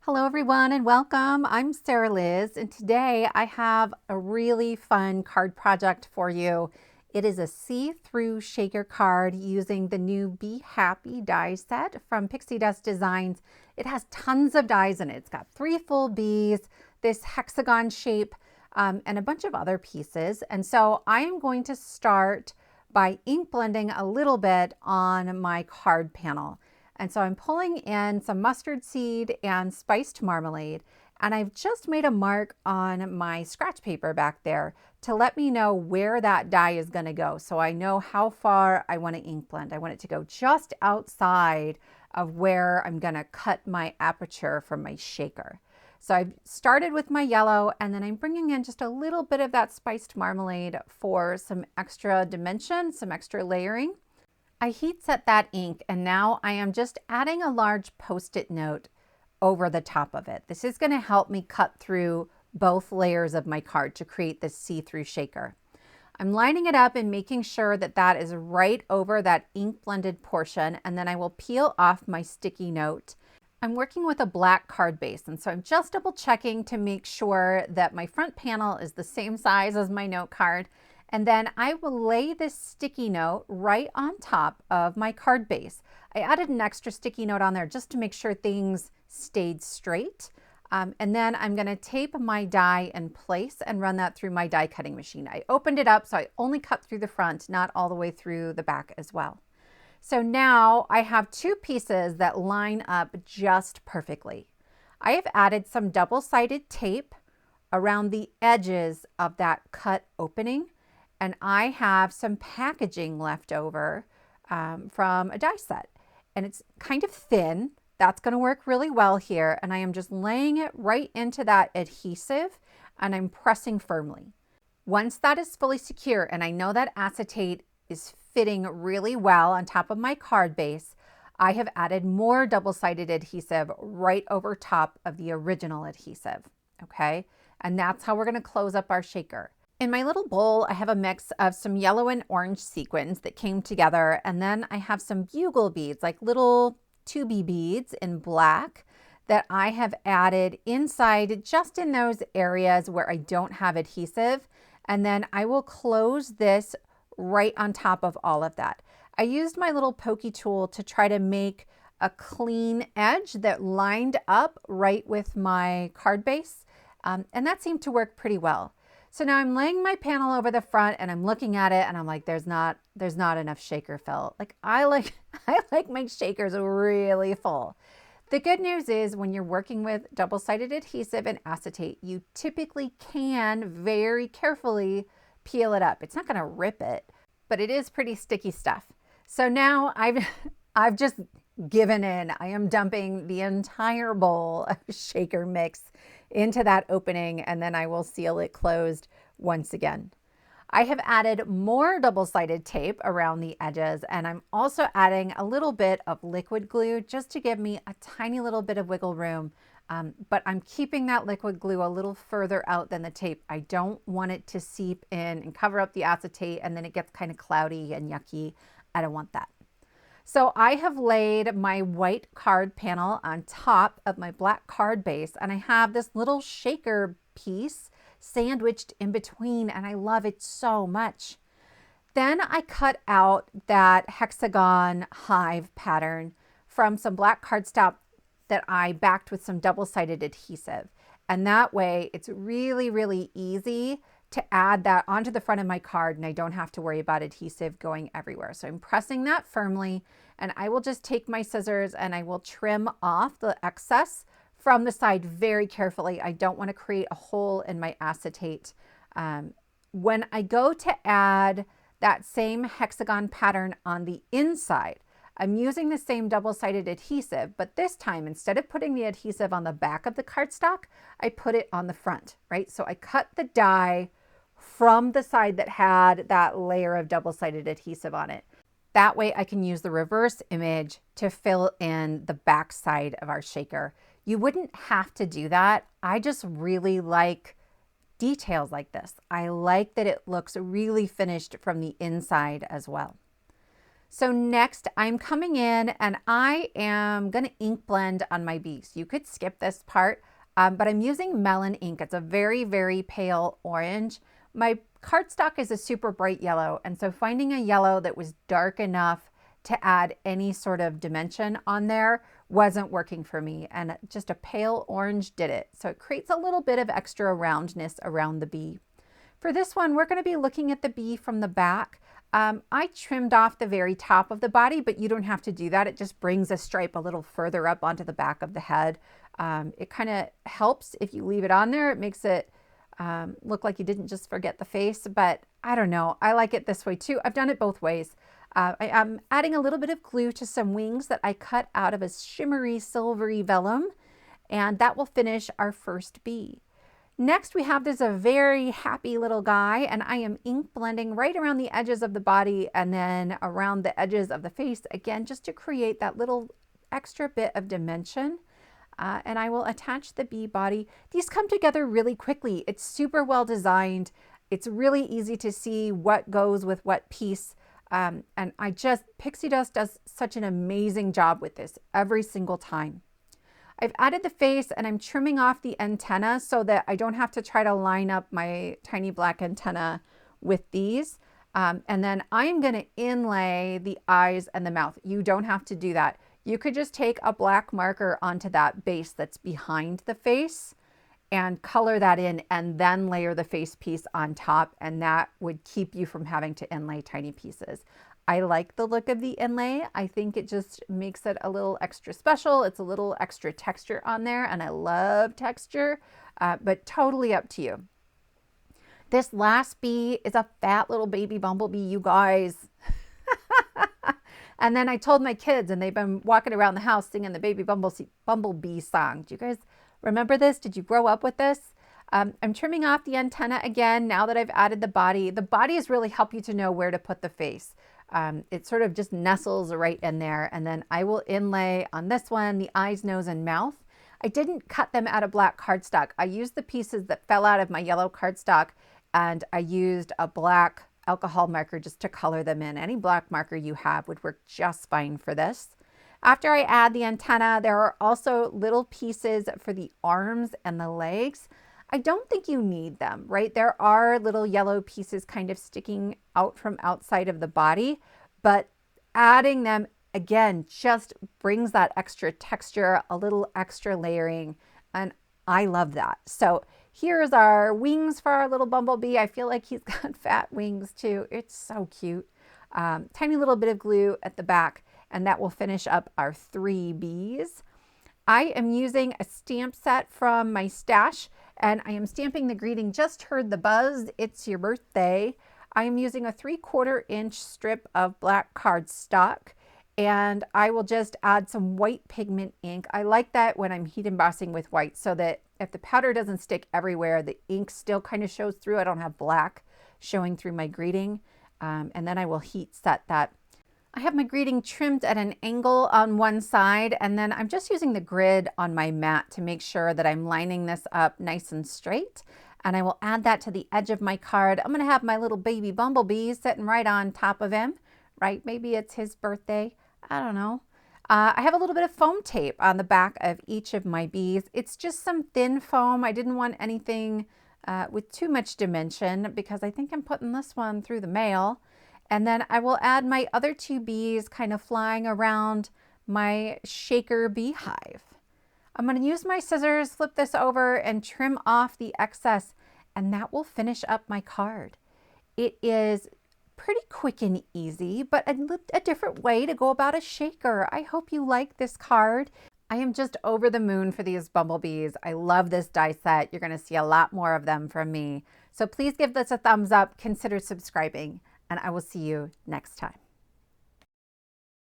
Hello everyone and welcome. I'm Sarah Liz and today I have a really fun card project for you. It is a see-through shaker card using the new Be Happy die set from Pixi Designs. It has tons of dies in it. It's got 3 full bees, this hexagon shape, and a bunch of other pieces. And so I am going to start by ink blending a little bit on my card panel. And so I'm pulling in some mustard seed and spiced marmalade, and I've just made a mark on my scratch paper back there to let me know where that die is going to go, so I know how far I want to ink blend. I want it to go just outside of where I'm going to cut my aperture from my shaker. So I've started with my yellow, and then I'm bringing in just a little bit of that spiced marmalade for some extra dimension, some extra layering. I heat set that ink, and now I am just adding a large Post-it note over the top of it. This is going to help me cut through both layers of my card to create this see-through shaker. I'm lining it up and making sure that that is right over that ink blended portion, and then I will peel off my sticky note. I'm working with a black card base, and so I'm just double checking to make sure that my front panel is the same size as my note card. And then I will lay this sticky note right on top of my card base. I added an extra sticky note on there just to make sure things stayed straight. And then I'm going to tape my die in place and run that through my die cutting machine. I opened it up so I only cut through the front, not all the way through the back as well. So now I have 2 pieces that line up just perfectly. I have added some double-sided tape around the edges of that cut opening. And I have some packaging left over from a die set. And it's kind of thin. That's going to work really well here. And I am just laying it right into that adhesive, and I'm pressing firmly. Once that is fully secure, and I know that acetate is fitting really well on top of my card base, I have added more double-sided adhesive right over top of the original adhesive. Okay? And that's how we're going to close up our shaker. In my little bowl, I have a mix of some yellow and orange sequins that came together, and then I have some bugle beads, like little 2B beads in black, that I have added inside just in those areas where I don't have adhesive, and then I will close this right on top of all of that. I used my little pokey tool to try to make a clean edge that lined up right with my card base, and that seemed to work pretty well. So now I'm laying my panel over the front and I'm looking at it and I'm like, there's not enough shaker fill. Like I like my shakers really full. The good news is when you're working with double-sided adhesive and acetate, you typically can very carefully peel it up. It's not going to rip it, but it is pretty sticky stuff. So now I've just given in. I am dumping the entire bowl of shaker mix into that opening, and then I will seal it closed once again. I have added more double-sided tape around the edges, and I'm also adding a little bit of liquid glue just to give me a tiny little bit of wiggle room, but I'm keeping that liquid glue a little further out than the tape. I don't want it to seep in and cover up the acetate and then it gets kind of cloudy and yucky. I don't want that. So I have laid my white card panel on top of my black card base, and I have this little shaker piece sandwiched in between, and I love it so much. Then I cut out that hexagon hive pattern from some black cardstock that I backed with some double-sided adhesive. And that way it's really, really easy to add that onto the front of my card, and I don't have to worry about adhesive going everywhere. So I'm pressing that firmly, and I will just take my scissors and I will trim off the excess from the side very carefully. I don't want to create a hole in my acetate. When I go to add that same hexagon pattern on the inside, I'm using the same double-sided adhesive, but this time, instead of putting the adhesive on the back of the cardstock, I put it on the front, right? So I cut the die from the side that had that layer of double-sided adhesive on it. That way I can use the reverse image to fill in the back side of our shaker. You wouldn't have to do that. I just really like details like this. I like that it looks really finished from the inside as well. So next I'm coming in and I am going to ink blend on my bees. You could skip this part, but I'm using melon ink. It's a very, very pale orange. My cardstock is a super bright yellow, and so finding a yellow that was dark enough to add any sort of dimension on there wasn't working for me, and just a pale orange did it. So it creates a little bit of extra roundness around the bee. For this one, we're going to be looking at the bee from the back. I trimmed off the very top of the body, but you don't have to do that. It just brings a stripe a little further up onto the back of the head. It kind of helps if you leave it on there. It makes it look like you didn't just forget the face, but I don't know. I like it this way too. I've done it both ways. I'm adding a little bit of glue to some wings that I cut out of a shimmery silvery vellum, and that will finish our first bee. Next, we have this a very happy little guy, and I am ink blending right around the edges of the body and then around the edges of the face, again, just to create that little extra bit of dimension. And I will attach the bee body. These come together really quickly. It's super well designed. It's really easy to see what goes with what piece. And Pixi Dust does such an amazing job with this every single time. I've added the face and I'm trimming off the antenna so that I don't have to try to line up my tiny black antenna with these. And then I'm going to inlay the eyes and the mouth. You don't have to do that. You could just take a black marker onto that base that's behind the face and color that in and then layer the face piece on top, and that would keep you from having to inlay tiny pieces. I like the look of the inlay. I think it just makes it a little extra special. It's a little extra texture on there, and I love texture, but totally up to you. This last bee is a fat little baby bumblebee, you guys. And then I told my kids, and they've been walking around the house singing the baby bumblebee song. Do you guys remember this? Did you grow up with this? I'm trimming off the antenna again now that I've added the body. The bodies really help you to know where to put the face. It sort of just nestles right in there. And then I will inlay on this one the eyes, nose, and mouth. I didn't cut them out of black cardstock. I used the pieces that fell out of my yellow cardstock, and I used a black alcohol marker just to color them in. Any black marker you have would work just fine for this. After I add the antenna, there are also little pieces for the arms and the legs. I don't think you need them, right? There are little yellow pieces kind of sticking out from outside of the body, but adding them again just brings that extra texture, a little extra layering, and I love that. So here's our wings for our little bumblebee. I feel like he's got fat wings too. It's so cute. Tiny little bit of glue at the back, and that will finish up our 3 bees. I am using a stamp set from my stash, and I am stamping the greeting, "Just heard the buzz, it's your birthday." I am using a 3/4 inch strip of black cardstock, and I will just add some white pigment ink. I like that when I'm heat embossing with white, so that if the powder doesn't stick everywhere, the ink still kind of shows through. I don't have black showing through my greeting. And then I will heat set that. I have my greeting trimmed at an angle on one side, and then I'm just using the grid on my mat to make sure that I'm lining this up nice and straight. And I will add that to the edge of my card. I'm going to have my little baby bumblebee sitting right on top of him, right? Maybe it's his birthday. I don't know. I have a little bit of foam tape on the back of each of my bees. It's just some thin foam. I didn't want anything with too much dimension because I think I'm putting this one through the mail. And then I will add my other 2 bees kind of flying around my shaker beehive. I'm going to use my scissors, flip this over, and trim off the excess, and that will finish up my card. It is pretty quick and easy, but a different way to go about a shaker. I hope you like this card. I am just over the moon for these bumblebees. I love this die set. You're going to see a lot more of them from me. So please give this a thumbs up, consider subscribing, and I will see you next time.